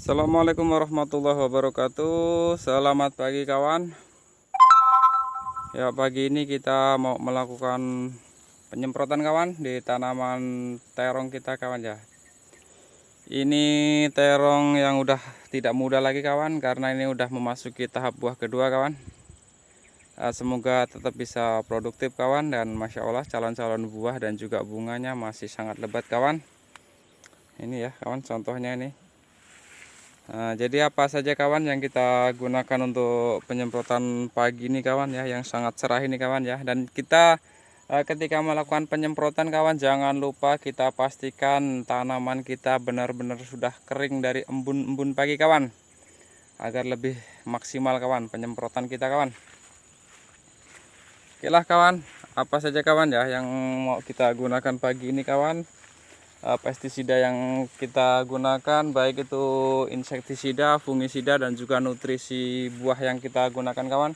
Assalamualaikum warahmatullahi wabarakatuh. Selamat pagi kawan. Ya, pagi ini kita mau melakukan penyemprotan kawan di tanaman terong kita kawan ya. Ini terong yang udah tidak muda lagi kawan, karena ini udah memasuki tahap buah kedua kawan. Semoga tetap bisa produktif kawan, dan Masya Allah calon-calon buah dan juga bunganya masih sangat lebat kawan. Ini ya kawan, contohnya ini. Jadi apa saja kawan yang kita gunakan untuk penyemprotan pagi ini kawan ya, yang sangat cerah ini kawan ya. Dan kita ketika melakukan penyemprotan kawan, jangan lupa kita pastikan tanaman kita benar-benar sudah kering dari embun-embun pagi kawan, agar lebih maksimal kawan penyemprotan kita kawan. Oke lah kawan, apa saja kawan ya yang mau kita gunakan pagi ini kawan. Pestisida yang kita gunakan baik itu insektisida, fungisida, dan juga nutrisi buah yang kita gunakan kawan.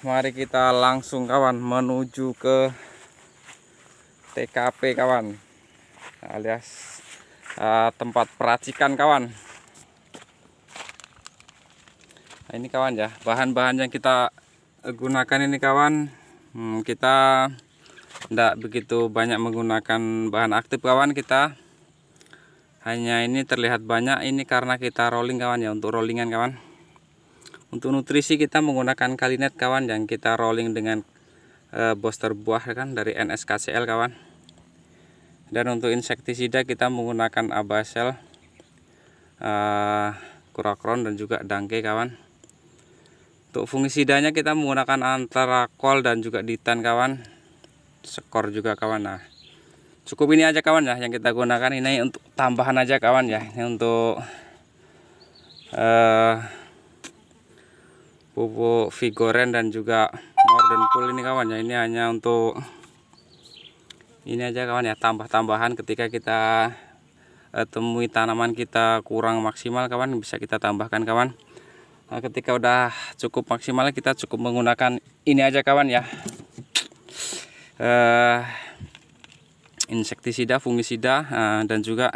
Mari kita langsung kawan menuju ke TKP kawan, alias tempat peracikan kawan. Nah, ini kawan ya, bahan-bahan yang kita gunakan ini kawan, kita tidak begitu banyak menggunakan bahan aktif kawan. Kita hanya ini terlihat banyak ini karena kita rolling kawan ya, untuk rollingan kawan. Untuk nutrisi kita menggunakan Kalinet kawan, yang kita rolling dengan booster buah kan dari NSKCL kawan. Dan untuk insektisida kita menggunakan Abasel, Kurakron, dan juga Dangke kawan. Untuk fungisidanya kita menggunakan Antrakol dan juga Ditan kawan, Skor juga kawan. Nah, cukup ini aja kawan ya yang kita gunakan. Ini untuk tambahan aja kawan ya, ini untuk pupuk Vigoren dan juga Morden Pool ini kawan ya. Ini hanya untuk ini aja kawan ya, tambah-tambahan ketika kita temui tanaman kita kurang maksimal kawan, bisa kita tambahkan kawan. Nah, ketika udah cukup maksimal kita cukup menggunakan ini aja kawan ya, insektisida, fungisida, dan juga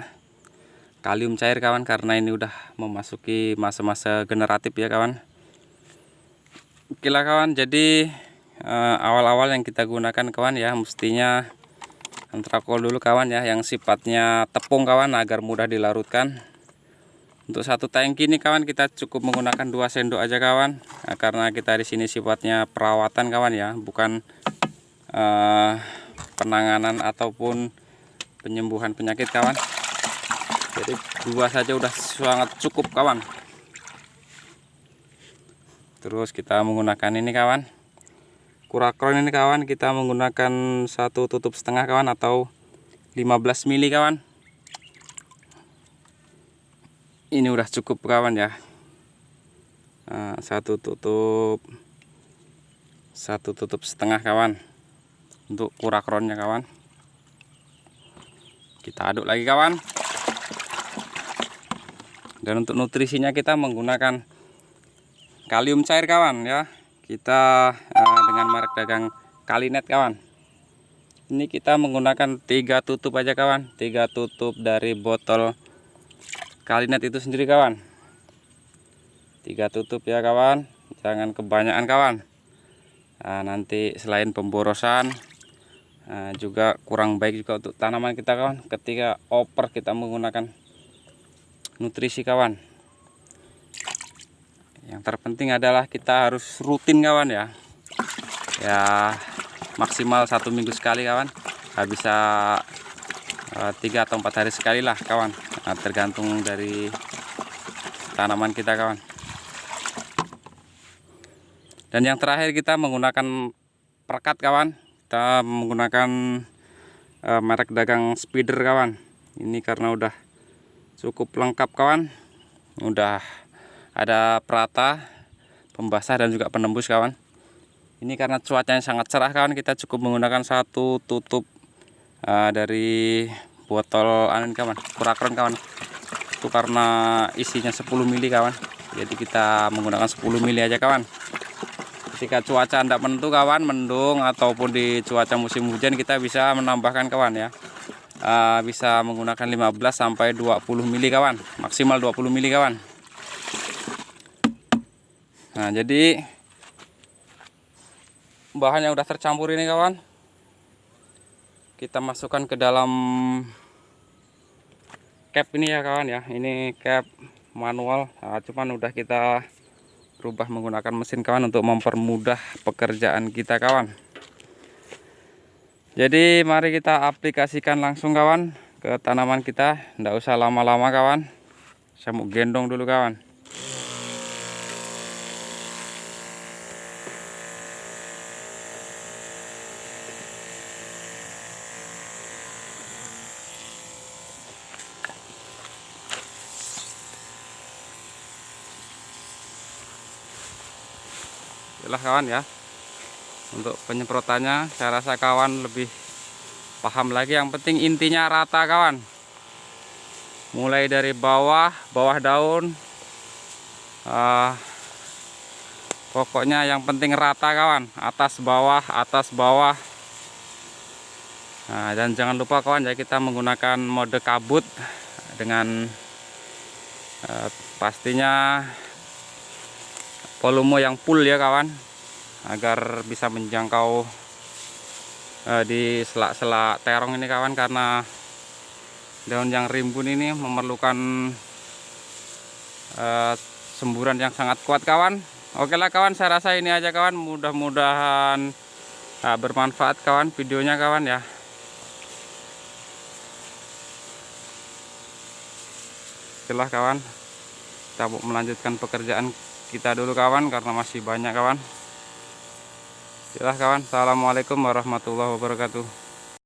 kalium cair kawan, karena ini udah memasuki masa-masa generatif ya kawan. Oke lah kawan, jadi awal-awal yang kita gunakan kawan ya, mestinya Antrakol dulu kawan ya, yang sifatnya tepung kawan, agar mudah dilarutkan. Untuk satu tangki ini kawan kita cukup menggunakan 2 sendok aja kawan, karena kita di sini sifatnya perawatan kawan ya, bukan penanganan ataupun penyembuhan penyakit kawan. Jadi 2 saja udah sangat cukup kawan. Terus kita menggunakan ini kawan, Kurakron ini kawan, kita menggunakan 1 tutup setengah kawan, atau 15 mili kawan. Ini udah cukup kawan ya, 1 tutup setengah kawan untuk Kurakronnya kawan. Kita aduk lagi kawan. Dan untuk nutrisinya kita menggunakan kalium cair kawan ya, kita dengan merek dagang Kalinet kawan. Ini kita menggunakan 3 tutup aja kawan, 3 tutup dari botol Kalinet itu sendiri kawan. 3 tutup ya kawan, jangan kebanyakan kawan. Nanti selain pemborosan, juga kurang baik juga untuk tanaman kita kawan, ketika over kita menggunakan nutrisi kawan. Yang terpenting adalah kita harus rutin kawan ya, maksimal 1 minggu sekali kawan, bisa 3 atau 4 hari sekali lah kawan, tergantung dari tanaman kita kawan. Dan yang terakhir kita menggunakan perekat kawan, kita menggunakan merek dagang Spider kawan. Ini karena udah cukup lengkap kawan, udah ada perata, pembasah, dan juga penembus kawan. Ini karena cuacanya sangat cerah kawan, kita cukup menggunakan 1 tutup dari botol kawan, Kurakron kawan. Itu karena isinya 10 mili kawan, jadi kita menggunakan 10 mili aja kawan. Ketika cuaca tidak menentu kawan, mendung ataupun di cuaca musim hujan, kita bisa menambahkan kawan ya, bisa menggunakan 15 sampai 20 mili kawan, maksimal 20 mili kawan. Nah, jadi bahan yang udah tercampur ini kawan, kita masukkan ke dalam cap ini ya kawan ya. Ini cap manual, cuman udah kita rubah menggunakan mesin kawan untuk mempermudah pekerjaan kita kawan. Jadi mari kita aplikasikan langsung kawan ke tanaman kita, nggak usah lama-lama kawan. Saya mau gendong dulu kawan. Itulah kawan ya, untuk penyemprotannya saya rasa kawan lebih paham lagi. Yang penting intinya rata kawan, mulai dari bawah daun, pokoknya yang penting rata kawan, atas bawah. Nah, dan jangan lupa kawan ya, kita menggunakan mode kabut dengan pastinya volume yang full ya kawan, agar bisa menjangkau di selak-selak terong ini kawan, karena daun yang rimbun ini memerlukan semburan yang sangat kuat kawan. Oke lah kawan, saya rasa ini aja kawan, mudah-mudahan bermanfaat kawan videonya kawan ya. Itulah kawan, kita mau melanjutkan pekerjaan kita dulu kawan, karena masih banyak kawan. Itulah kawan, assalamualaikum warahmatullahi wabarakatuh.